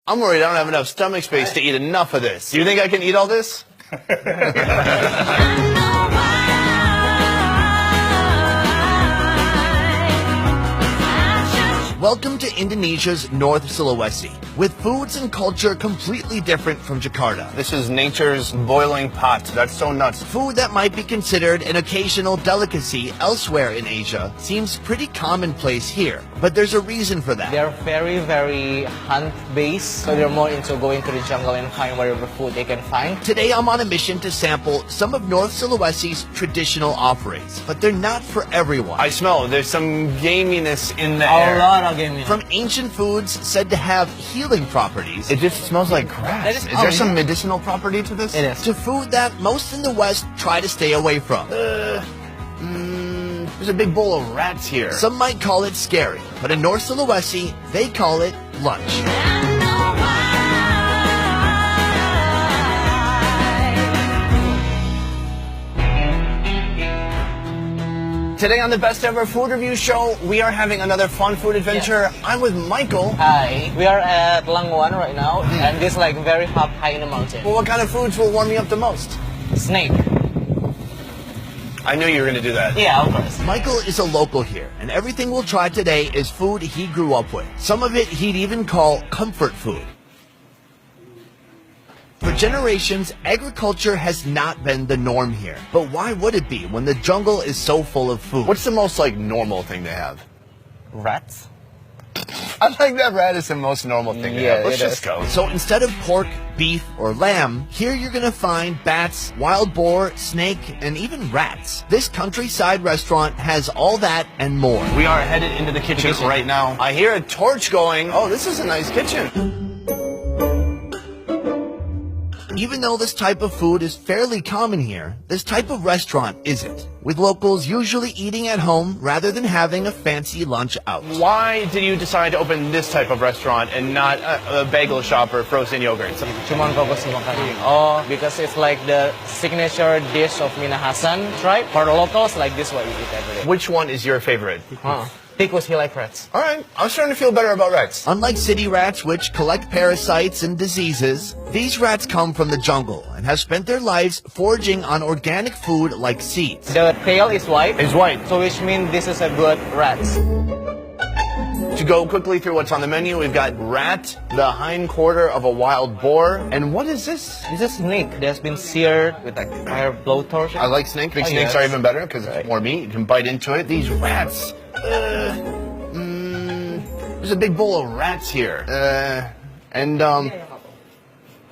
I'm worried I don't have enough stomach space to eat enough of this. Do you think I can eat all this? Welcome to Indonesia's North Sulawesi, with foods and culture completely different from Jakarta. This is nature's boiling pot. That's so nuts. Food that might be considered an occasional delicacy elsewhere in Asia seems pretty commonplace here, but there's a reason for that. They're very, very hunt-based, so they're more into going to the jungle and find whatever food they can find. Today I'm on a mission to sample some of North Sulawesi's traditional offerings, but they're not for everyone. I smell there's some gaminess in the air. A lot of gaming. From ancient foods said to have healing properties. It just smells like grass. Is there some medicinal property to this? It is. To food that most in the West try to stay away from. There's a big bowl of rats here. Some might call it scary, but in North Sulawesi, they call it lunch. Today on the Best Ever Food Review Show, we are having another fun food adventure. Yes. I'm with Michael. Hi. We are at Langowan right now, and this is like very high in the mountain. Well, what kind of foods will warm you up the most? Snake. I knew you were going to do that. Yeah, of course. Michael is a local here, and everything we'll try today is food he grew up with. Some of it he'd even call comfort food. For generations, agriculture has not been the norm here. But why would it be when the jungle is so full of food? What's the most, normal thing to have? Rats. I think that rat is the most normal thing to have. Let's just go. So instead of pork, beef, or lamb, here you're gonna find bats, wild boar, snake, and even rats. This countryside restaurant has all that and more. We are headed into the kitchen right now. I hear a torch going. Oh, this is a nice kitchen. Even though this type of food is fairly common here, this type of restaurant isn't, with locals usually eating at home rather than having a fancy lunch out. Why did you decide to open this type of restaurant and not a bagel shop or frozen yogurt? Cuman fokus di makanan. Oh, because it's like the signature dish of Minahasan tribe. For the locals, like this what we eat every day. Which one is your favorite? Because he likes rats. All right, I'm starting to feel better about rats. Unlike city rats, which collect parasites and diseases, these rats come from the jungle and have spent their lives foraging on organic food like seeds. The tail is white. It's white. So which means this is a good rat. To go quickly through what's on the menu, we've got rat, the hind quarter of a wild boar, and what is this? This is snake that's been seared with like fire blowtorch. I like snake. Big snakes are even better because it's more meat. You can bite into it. These rats. There's a big bowl of rats here.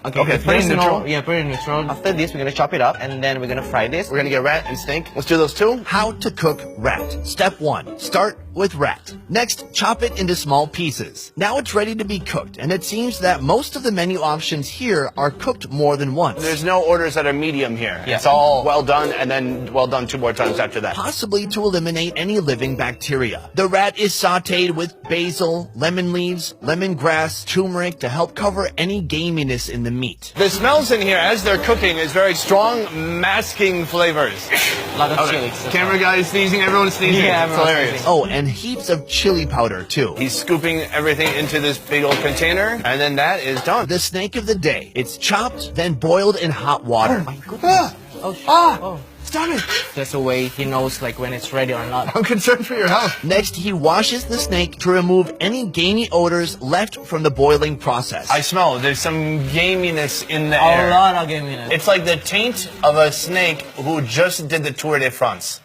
Okay, pretty neutral. Yeah, pretty neutral. After this, we're gonna chop it up, and then we're gonna fry this. We're gonna get rat and snake. Let's do those two. How to cook rat. Step 1. Start with rat. Next, chop it into small pieces. Now it's ready to be cooked, and it seems that most of the menu options here are cooked more than once. There's no orders that are medium here. Yeah. It's all well done, and then well done 2 more times after that. Possibly to eliminate any living bacteria. The rat is sauteed with basil, lemon leaves, lemongrass, turmeric to help cover any gaminess in the meat. The smells in here as they're cooking is very strong, masking flavors. A lot of chili. Camera guy is sneezing, everyone's sneezing. Yeah, it's hilarious. Oh, and heaps of chili powder too. He's scooping everything into this big old container, and then that is done. The snake of the day. It's chopped, then boiled in hot water. Oh my goodness. Stop it! That's the way he knows like when it's ready or not. I'm concerned for your health. Next, he washes the snake to remove any gamey odors left from the boiling process. I smell there's some gaminess in the air. A lot of gaminess. It's like the taint of a snake who just did the Tour de France.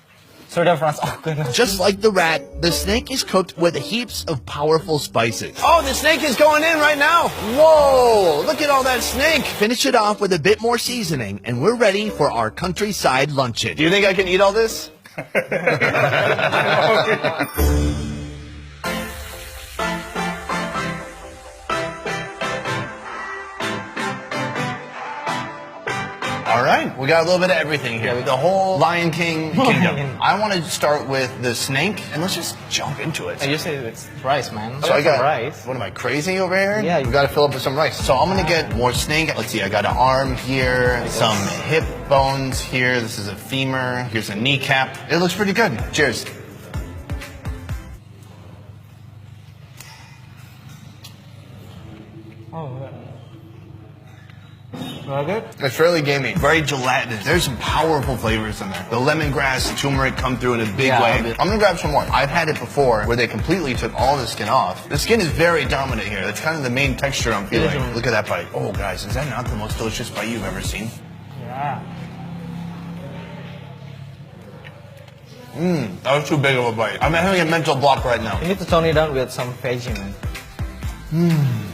Tour de France. Oh goodness. Just like the rat, the snake is cooked with heaps of powerful spices. Oh, the snake is going in right now. Whoa, look at all that snake. Finish it off with a bit more seasoning, and we're ready for our countryside luncheon. Do you think I can eat all this? All right, we got a little bit of everything here. The whole Lion King kingdom. I want to start with the snake, and let's just jump into it. You say it's rice, man. So I got rice. What am I, crazy over here? Yeah. We got to fill up with some rice. So I'm going to get more snake. Let's see, I got an arm here, some hip bones here. This is a femur. Here's a kneecap. It looks pretty good. Cheers. Oh. Like it? It's fairly gamey, very gelatinous. There's some powerful flavors in there. The lemongrass, the turmeric come through in a big way. I'm gonna grab some more. I've had it before where they completely took all the skin off. The skin is very dominant here. That's kind of the main texture I'm feeling. Look at that bite. Oh guys, is that not the most delicious bite you've ever seen? Yeah. That was too big of a bite. I'm having a mental block right now. You need to tone it down with some veggie, man.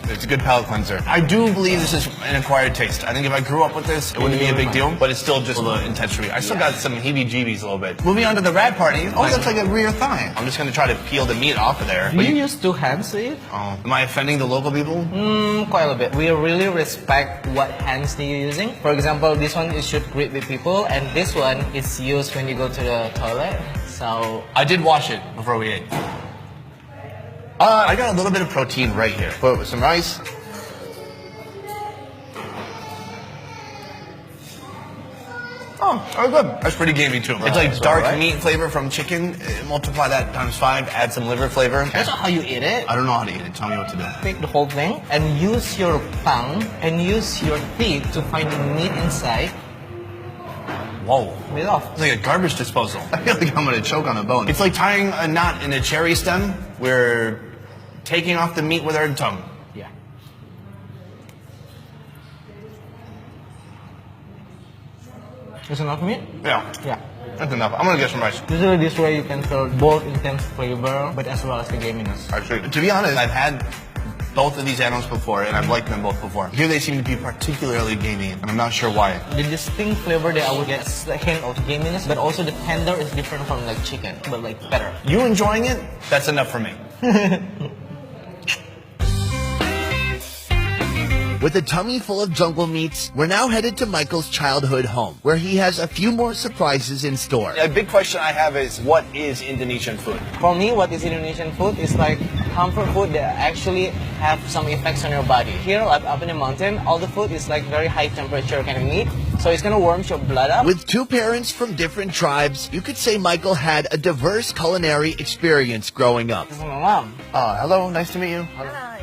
It's a good palate cleanser. I do believe this is an acquired taste. I think if I grew up with this, it wouldn't be a big deal, but it's still just a little intense for me. I still got some heebie-jeebies a little bit. Moving on to the rat party. Oh, that's like a rear thigh. I'm just gonna try to peel the meat off of there. Do you use 2 hands to eat? Oh, am I offending the local people? Quite a bit. We really respect what hands that you're using. For example, this one is should greet with people, and this one is used when you go to the toilet. So I did wash it before we ate. I got a little bit of protein right here. Put it with some rice. Oh, very good. That's pretty gamey too. It's like dark meat flavor from chicken. Multiply that times 5, add some liver flavor. that's not how you eat it. I don't know how to eat it. Tell me what to do. Take the whole thing and use your tongue and use your teeth to find the meat inside. Whoa. Bit off. It's like a garbage disposal. I feel like I'm gonna choke on a bone. It's like tying a knot in a cherry stem. We're taking off the meat with our tongue. Yeah. Is enough meat? Yeah. Yeah. That's enough. I'm gonna get some rice. Usually this way you can feel both intense flavor, but as well as the gaminess. Actually, to be honest, I've had both of these animals before, and I've liked them both before. Here they seem to be particularly gamey, and I'm not sure why. The distinct flavor that I would get is a hint of gaminess, but also the tender is different from like chicken, but like better. You enjoying it? That's enough for me. With a tummy full of jungle meats, we're now headed to Michael's childhood home, where he has a few more surprises in store. A big question I have is, what is Indonesian food? For me, what is Indonesian food is like comfort food that actually have some effects on your body. Here, like up in the mountain, all the food is like very high temperature kind of meat, so it's gonna warm your blood up. With 2 parents from different tribes, you could say Michael had a diverse culinary experience growing up. This is my mom. Hello, nice to meet you. Hi.